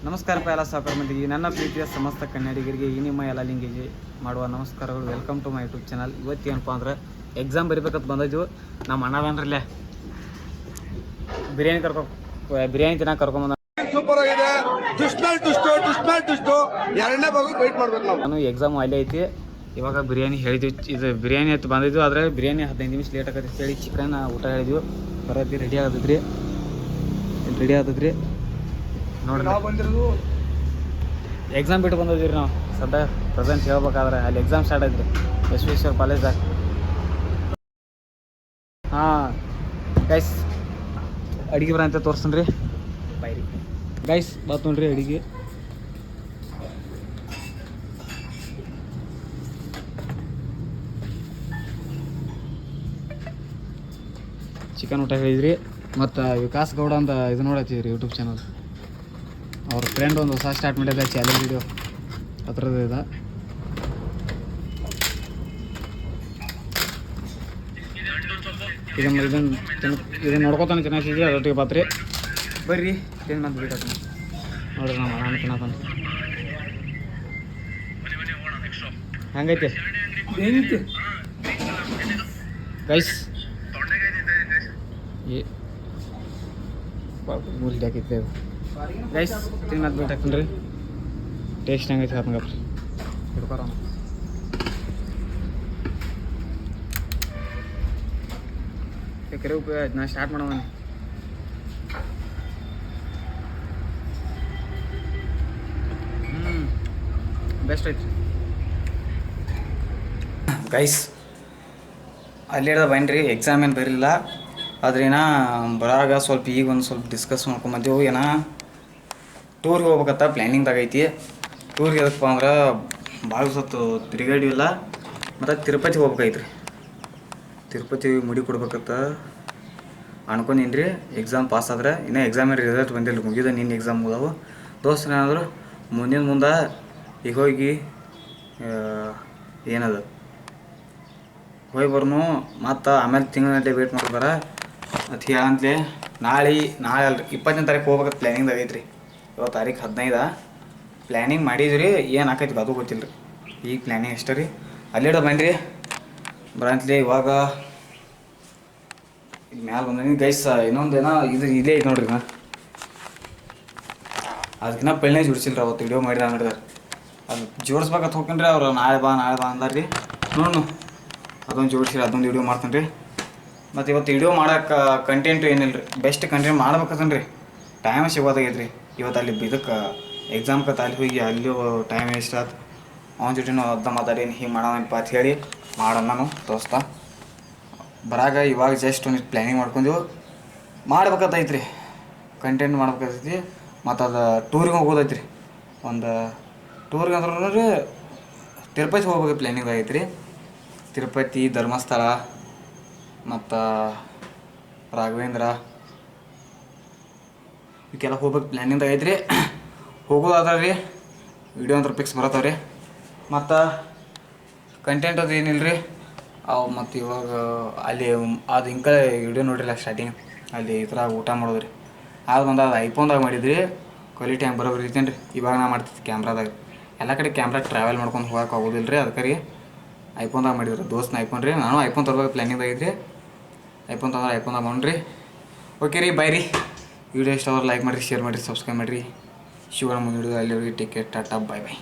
ನಮಸ್ಕಾರಪ್ಪ ಎಲ್ಲ ಸಾಕರ್ ಮಂದಿಗೆ, ನನ್ನ ಪ್ರೀತಿಯ ಸಮಸ್ತ ಕನ್ನಡಿಗರಿಗೆ ಈ ನಿಮ್ಮ ಎಲ್ಲ ಲಿಂಗಿಗೆ ಮಾಡುವ ನಮಸ್ಕಾರಗಳು. Welcome to my YouTube channel. ಇವತ್ತೇನಪ್ಪ ಅಂದ್ರೆ ಎಕ್ಸಾಮ್ ಬರಿಬೇಕಂತ ಬಂದಿದ್ವು. ನಮ್ಮ ಅಣ್ಣದನ್ರಲ್ಲೇ ಬಿರಿಯಾನಿ ತಿನ್ನಕ್ಕೆ ಕರ್ಕೊಂಬಂದ. ಸೂಪರ್ ಆಗಿದೆ. ಎರಡನೇ ಭಾಗ ವೇಟ್ ಮಾಡ್ಬೇಕು ನಾವು. ನಾನು ಎಕ್ಸಾಮ್ ಅಲ್ಲೇ ಐತಿ. ಇವಾಗ ಬಿರಿಯಾನಿ ಹೇಳಿದ್ವಿ, ಇದು ಬಿರಿಯಾನಿ ಅಂತ ಬಂದಿದ್ವು. ಆದರೆ ಬಿರಿಯಾನಿ 15 ನಿಮಿಷ ಲೇಟ್ ಆಗತ್ತೆ ಹೇಳಿ ಚಿಕನ್ ಊಟ ಹೇಳಿದ್ವಿ. ಬರೋದು ರೆಡಿ ಆಗದ್ರಿ ನೋಡ್ರಿ. ನಾವು ಬಂದಿರೋದು ಎಕ್ಸಾಮ್ ಬಿಟ್ಟು ಬಂದಿದ್ವಿ ನಾವು ಸದ್ಯ ಪ್ರೆಸೆಂಟ್ ಹೇಳ್ಬೇಕಾದ್ರೆ. ಅಲ್ಲಿ ಎಕ್ಸಾಮ್ ಸ್ಟಾರ್ಟ್ ಆಯ್ತು ಬಸವೇಶ್ವರ ಕಾಲೇಜ್ದಾಗ. ಹಾಂ ಗೈಸ್, ಅಡುಗೆ ಬರಂತ ತೋರಿಸ್ತೀನಿ ರೀ. ಬಾಯ್ ರೀ ಗೈಸ್, ಬಾತ್ ನೋಡ್ರಿ ಅಡುಗೆ. ಚಿಕನ್ ಊಟ ಹೇಳಿದ್ರಿ. ಮತ್ತು ವಿಕಾಸ್ ಗೌಡ ಅಂತ ಇದು ನೋಡತ್ತೀವಿ ಯೂಟ್ಯೂಬ್ ಚಾನಲ್. ಅವ್ರ ಫ್ರೆಂಡ್ ಒಂದು ಹೊಸ ಸ್ಟಾರ್ಟ್ ಮಾಡಿದೆ ಚಾಲೆಂಜ್ ವಿಡಿಯೋ, ಅದ್ರದ್ದು ಇದೆ. ಇದನ್ನು ನೋಡ್ಕೊತಾನೆ ಚೆನ್ನಾಗಿದ್ರಿ. ಅದೊಟ್ಟಿಗೆ ಬಾತ್ರಿ ಬರ್ರಿ ಏನು ಬಂದು ಬಿಟ್ಟು ನೋಡ್ರಿ. ನಮ್ಮ ಅಣ್ಣ ತಿನ್ನತಾನೆ ಹೆಂಗೈತೆ ಗೈಸ್. ಮೂಲಿ ಹಾಕೈತೆ ಗೈಸ್, ತಿನ್ನೋದು ಬಿಟ್ಟು ಹಾಕ್ತೀನಿ ರೀ. ಟೇಸ್ಟ್ ಹೆಂಗೈತೆ ಹಂಗಪ್ರಿ ಹಿಡ್ಕೊರ. ಕರೆ ನಾ ಸ್ಟಾರ್ಟ್ ಮಾಡೋಣ. ಬೆಸ್ಟ್ ಐತಿ ಗೈಸ್. ಅಲ್ಲಿ ಬನ್ನಿರಿ. ಎಕ್ಸಾಮ್ ಏನು ಬರಲಿಲ್ಲ, ಆದ್ರೆ ಬರಾಗ ಸ್ವಲ್ಪ ಈಗ ಒಂದು ಸ್ವಲ್ಪ ಡಿಸ್ಕಸ್ ಮಾಡ್ಕೊಂಬಂದೆವು. ಟೂರ್ಗೆ ಹೋಗ್ಬೇಕತ್ತ ಪ್ಲ್ಯಾನಿಂಗ್ದಾಗ ಐತಿ. ಟೂರ್ಗೆ ಎದಕ್ಕಪ್ಪ ಅಂದ್ರೆ ಭಾಳ ಸತ್ತು ತಿರುಗಾಡಿವಿಲ್ಲ. ಮತ್ತು ತಿರುಪತಿಗೆ ಹೋಗ್ಬೇಕೈತ್ರಿ. ತಿರುಪತಿ ಮುಡಿ ಕೊಡ್ಬೇಕತ್ತ ಅನ್ಕೊಂಡೀನಿ ರೀ. ಎಕ್ಸಾಮ್ ಪಾಸ್ ಆದ್ರೆ ಇನ್ನೂ ಎಕ್ಸಾಮಿನ ರಿಸಲ್ಟ್ ಬಂದಿಲ್ಲ, ಮುಗಿದ ನಿನ್ನ ಎಕ್ಸಾಮ್ ಮುಗಿದವು. ದೋಸ್ತರು ಏನಾದ್ರು ಮುಂದೆ ಈಗ ಹೋಗಿ ಏನದು ಹೋಗಿ ಬರ್ನು. ಮತ್ತು ಆಮೇಲೆ ತಿಂಗಳಗಟ್ಟಲೆ ವೇಟ್ ಮಾಡ್ತಾರೆ ಅಂತ ಹೇಳಂತಲೇ. ನಾಳೆ ಅಲ್ರಿ 20ನೇ ತಾರೀಕು ಹೋಗ್ಬೇಕಂತ ಪ್ಲ್ಯಾನಿಂಗ್ದಾಗ ಐತ್ರಿ. ಇವತ್ತು ತಾರೀಕು 15 ಪ್ಲ್ಯಾನಿಂಗ್ ಮಾಡಿದ್ರಿ. ಏನು ಆಕೈತಿ ಅದು ಗೊತ್ತಿಲ್ಲ ರೀ. ಈಗ ಪ್ಲ್ಯಾನಿಂಗ್ ಅಷ್ಟೇ ರೀ. ಅಲ್ಲಿಡ ಬನ್ನಿರಿ ಬರಂತಲೇ. ಇವಾಗ ಇಲ್ಲಿ ಮ್ಯಾಲೆ ಬಂದೀನಿ ಗೈಸ್. ಇನ್ನೊಂದು ಇದು ಇಲ್ಲೇ ಐತೆ ನೋಡ್ರಿ. ಅದಕ್ಕಿನ್ನ ಪೆಳ್ಳೆ ಜೋಡಿಸಿಲ್ಲ ರೀ. ಅವತ್ತು ವಿಡಿಯೋ ಮಾಡಿದ್ರೆ ಅದು ಜೋಡಿಸ್ಬೇಕಂತ ಹೋಗ್ತೀನಿ ರೀ. ಅವ್ರು ನಾಳೆ ಬಾ ಅಂದಾರ ರೀ. ನೋಡು ಅದೊಂದು ಜೋಡಿಸಿರಿ, ಅದೊಂದು ವಿಡಿಯೋ ಮಾಡ್ತೀನಿ ರೀ. ಮತ್ತು ಇವತ್ತು ವಿಡಿಯೋ ಮಾಡೋಕೆ ಕಂಟೆಂಟು ಏನಿಲ್ಲ ರೀ. ಬೆಸ್ಟ್ ಕಂಟೆಂಟ್ ಮಾಡ್ಬೇಕಂತಂದು ರೀ ಟೈಮ್ ಸಿಗೋದಾಗೈತೆ ರೀ. ಇವತ್ತು ಅಲ್ಲಿ ಇದಕ್ಕೆ ಎಕ್ಸಾಮ್ಗೆ ಅಲ್ಲಿ ಹೋಗಿ ಅಲ್ಲಿ ಟೈಮ್ ವೇಸ್ಟ್ ಆಯ್ತು. ಅವನ ಜೊತೆನೂ ಅರ್ಧ ಮಾತಾಡೀನಿ, ಹಿಂಗೆ ಮಾಡೋಣಪ್ಪ ಅಂತ ಹೇಳಿ ಮಾಡೋಣ ನಾನು ದೋಸ್ತ. ಬರಾಗ ಇವಾಗ ಜಸ್ಟ್ ಒಂದು ಪ್ಲ್ಯಾನಿಂಗ್ ಮಾಡ್ಕೊಂಡೆವು. ಮಾಡ್ಬೇಕತ್ತೈತ್ರಿ, ಕಂಟೆಂಟ್ ಮಾಡ್ಬೇಕೈತಿ. ಮತ್ತು ಅದು ಟೂರಿಗೆ ಹೋಗೋದೈತ್ರಿ. ಒಂದು ಟೂರ್ಗೆ ಅಂದ್ರೆ ತಿರುಪತಿ ಹೋಗ್ಬೇಕು ಪ್ಲ್ಯಾನಿಂಗ್ ಆಗೈತೆ ರೀ. ತಿರುಪತಿ, ಧರ್ಮಸ್ಥಳ ಮತ್ತು ರಾಘವೇಂದ್ರ ಇವಕ್ಕೆಲ್ಲ ಹೋಗ್ಬೇಕು ಪ್ಲ್ಯಾನಿಂಗ್ದಾಗ ಐತ್ರಿ. ಹೋಗೋದಾದ್ರೆ ರೀ ವಿಡಿಯೋ ಅಂದ್ರೆ ಪಿಕ್ಸ್ ಬರತ್ತವ್ರಿ. ಮತ್ತು ಕಂಟೆಂಟ್ ಅದು ಏನಿಲ್ಲ ರೀ ಅವು. ಮತ್ತು ಇವಾಗ ಅಲ್ಲಿ ಅದು ಇಂಕ ವಿಡಿಯೋ ನೋಡಿರಲ್ಲ ಸ್ಟಾರ್ಟಿಂಗ್, ಅಲ್ಲಿ ಈ ಥರ ಊಟ ಮಾಡೋದು ರೀ. ಅದು ಅದು ಐಫೋನ್ದಾಗ ಮಾಡಿದ್ರಿ. ಕ್ವಾಲಿಟಿ ಹೆಂಗೆ ಬರೋಬ್ರಿ ಇರ್ತೇನೆ ರೀ. ಇವಾಗ ನಾ ಮಾಡ್ತಿದ್ದೆ ಕ್ಯಾಮ್ರಾದಾಗ. ಎಲ್ಲ ಕಡೆ ಕ್ಯಾಮ್ರಾ ಟ್ರಾವೆಲ್ ಮಾಡ್ಕೊಂಡು ಹೋಗಕ್ಕೆ ಆಗೋದಿಲ್ಲ ರೀ. ಅದಕ್ಕೆ ರೀ ಐಫೋನ್ದಾಗ ಮಾಡಿದ್ರು. ದೋಸ್ತ್ನ ಐಫೋನ್ ರೀ. ನಾನು ಐಫೋನ್ ತರ್ಬೇಕು ಪ್ಲ್ಯಾನಿಂಗ್ದಾಗ ಐತ್ರಿ. ಐಫೋನ್ ತಂದ್ರೆ ಐಫೋನ್ದಾಗ ಮಾಡ್ರಿ. ಓಕೆ ರೀ, ಬಾಯ್ ರೀ. ವಿಡಿಯೋ ಇಷ್ಟ ಅವ್ರು ಲೈಕ್ ಮಾಡಿರಿ, ಶೇರ್ ಮಾಡಿರಿ, ಸಬ್ಸ್ಕ್ರೈಬ್ ಮಾಡಿರಿ. ಶಿವನ ಮುಂದೆ ಅಲ್ಲಿವರೆಗೆ ಟೇಕ್ ಕೇರ್, ಟಾಟಾ, ಬಾಯ್ ಬಾಯ್.